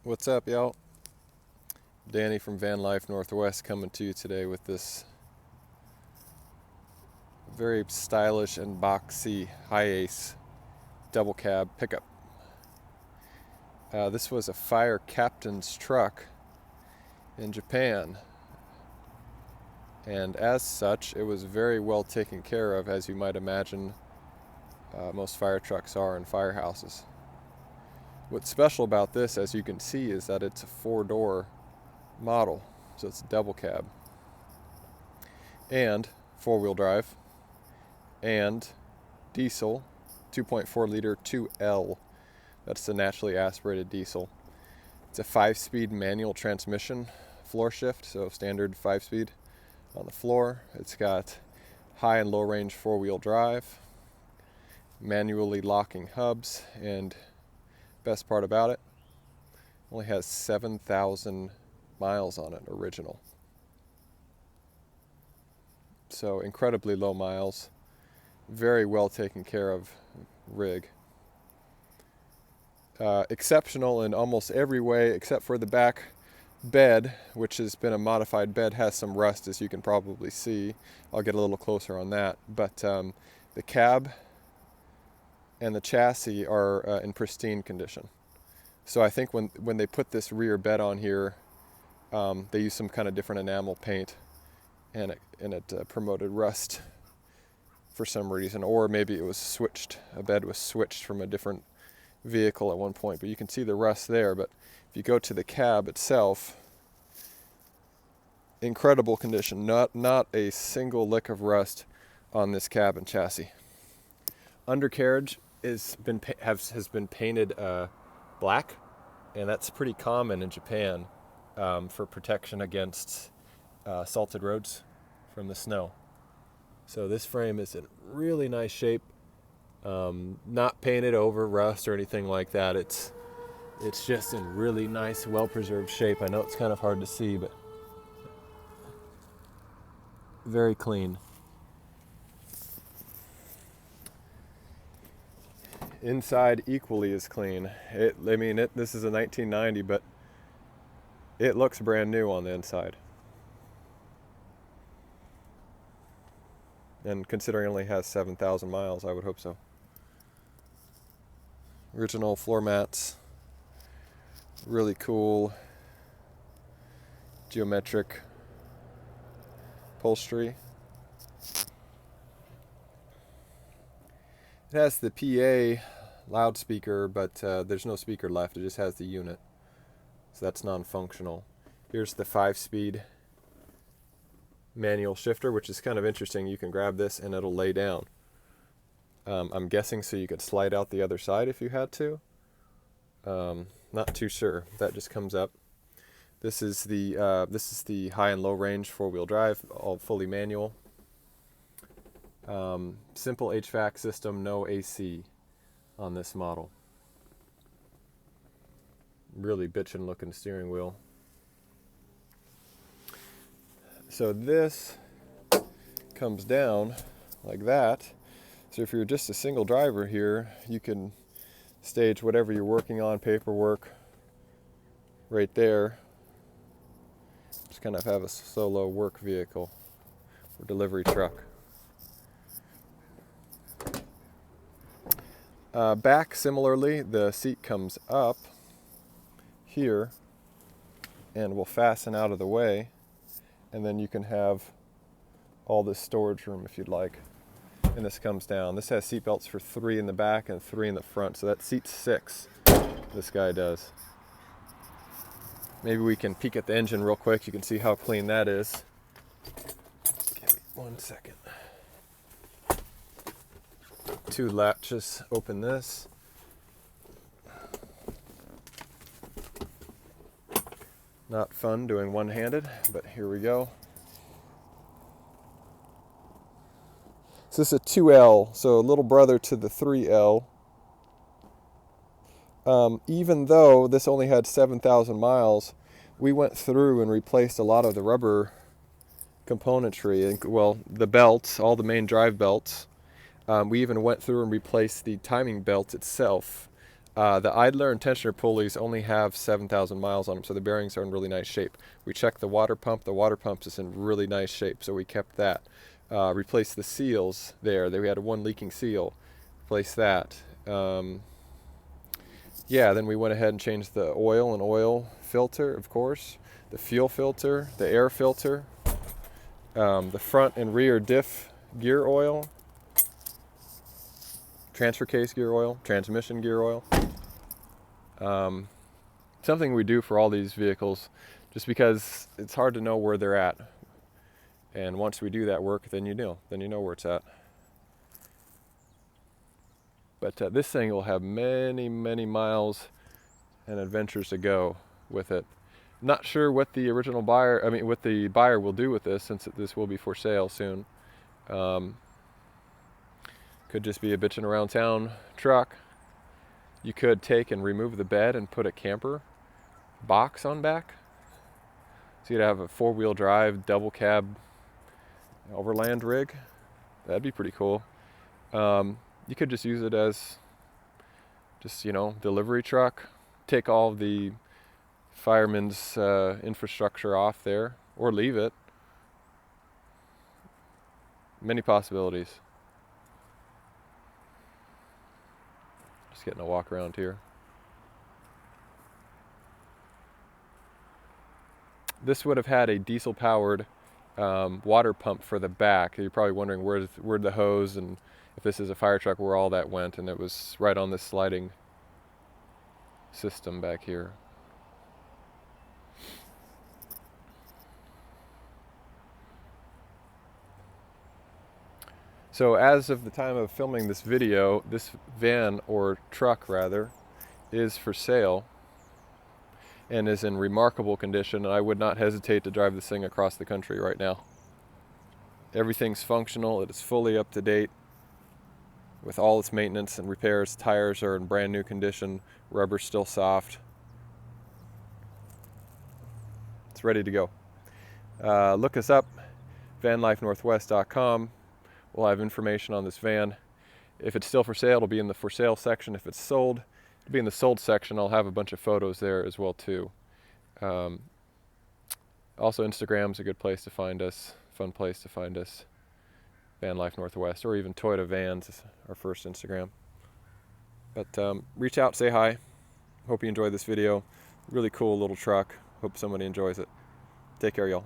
What's up, y'all? Danny from Vanlife Northwest coming to you today with this very stylish and boxy Hiace double cab pickup. This was a fire captain's truck in Japan, and as such it was very well taken care of, as you might imagine most fire trucks are in firehouses. What's special about this, as you can see, is that it's a 4-door model, so it's a double cab and 4-wheel drive and diesel, 2.4 liter 2L. That's the naturally aspirated diesel. It's a 5-speed manual transmission, floor shift, so standard 5-speed on the floor. It's got high and low range 4-wheel drive, manually locking hubs, and best part about it, only has 7,000 miles on it, original. So incredibly low miles, very well taken care of rig. Exceptional in almost every way except for the back bed, which has been a modified bed, has some rust, as you can probably see. I'll get a little closer on that, but the cab and the chassis are in pristine condition. So I think when they put this rear bed on here, they used some kind of different enamel paint, and it promoted rust for some reason, or maybe it was switched. A bed was switched from a different vehicle at one point, but you can see the rust there. But if you go to the cab itself, incredible condition, not a single lick of rust on this cab and chassis. Undercarriage has been painted black, and that's pretty common in Japan for protection against salted roads from the snow. So this frame is in really nice shape, not painted over, rust or anything like that. It's just in really nice, well-preserved shape. I know it's kind of hard to see, but very clean. Inside equally as clean. This is a 1990, but it looks brand new on the inside. And considering it only has 7,000 miles, I would hope so. Original floor mats, really cool geometric upholstery. It has the PA loudspeaker, but there's no speaker left. It just has the unit, so that's non-functional. Here's the 5-speed manual shifter, which is kind of interesting. You can grab this and it'll lay down. I'm guessing so you could slide out the other side if you had to. Not too sure. That just comes up. This is the high and low range 4-wheel drive, all fully manual. Simple HVAC system, no AC on this model. Really bitchin' looking steering wheel. So this comes down like that. So if you're just a single driver here, you can stage whatever you're working on, paperwork, right there. Just kind of have a solo work vehicle or delivery truck. Back, similarly, the seat comes up here and will fasten out of the way, and then you can have all this storage room if you'd like. And this comes down. This has seat belts for 3 in the back and 3 in the front, so that seats 6. This guy does. Maybe we can peek at the engine real quick. You can see how clean that is. Give me 1 second. 2 latches open this. Not fun doing one-handed, but here we go. So this is a 2L, so a little brother to the 3L. Even though this only had 7,000 miles, we went through and replaced a lot of the rubber componentry, and, well, the belts, all the main drive belts. We even went through and replaced the timing belt itself. The idler and tensioner pulleys only have 7,000 miles on them, so the bearings are in really nice shape. We checked the water pump. The water pump is in really nice shape, so we kept that. Replaced the seals there. We had one leaking seal. Replaced that. Yeah, then we went ahead and changed the oil and oil filter, of course, the fuel filter, the air filter, the front and rear diff gear oil, transfer case gear oil, transmission gear oil. Something we do for all these vehicles just because it's hard to know where they're at. And once we do that work, then you know where it's at. But this thing will have many, many miles and adventures to go with it. Not sure what the original buyer, what the buyer will do with this, since this will be for sale soon. Could just be a bitchin' around town truck. You could take and remove the bed and put a camper box on back. So you'd have a 4-wheel drive, double cab, overland rig. That'd be pretty cool. You could just use it as delivery truck. Take all the firemen's infrastructure off there, or leave it. Many possibilities. Just getting a walk around here. This would have had a diesel-powered water pump for the back. You're probably wondering where'd the hose, and if this is a fire truck, where all that went, and it was right on this sliding system back here. So as of the time of filming this video, this van, or truck rather, is for sale and is in remarkable condition, and I would not hesitate to drive this thing across the country right now. Everything's functional. It is fully up to date with all its maintenance and repairs. Tires are in brand new condition. Rubber's still soft. It's ready to go. Look us up, vanlifenorthwest.com. We'll have information on this van. If it's still for sale, it'll be in the for sale section. If it's sold, it'll be in the sold section. I'll have a bunch of photos there as well too. Also, Instagram's a good place to find us, fun place to find us. Vanlife Northwest, or even Toyota Vans is our first Instagram. But reach out, say hi. Hope you enjoyed this video. Really cool little truck. Hope somebody enjoys it. Take care, y'all.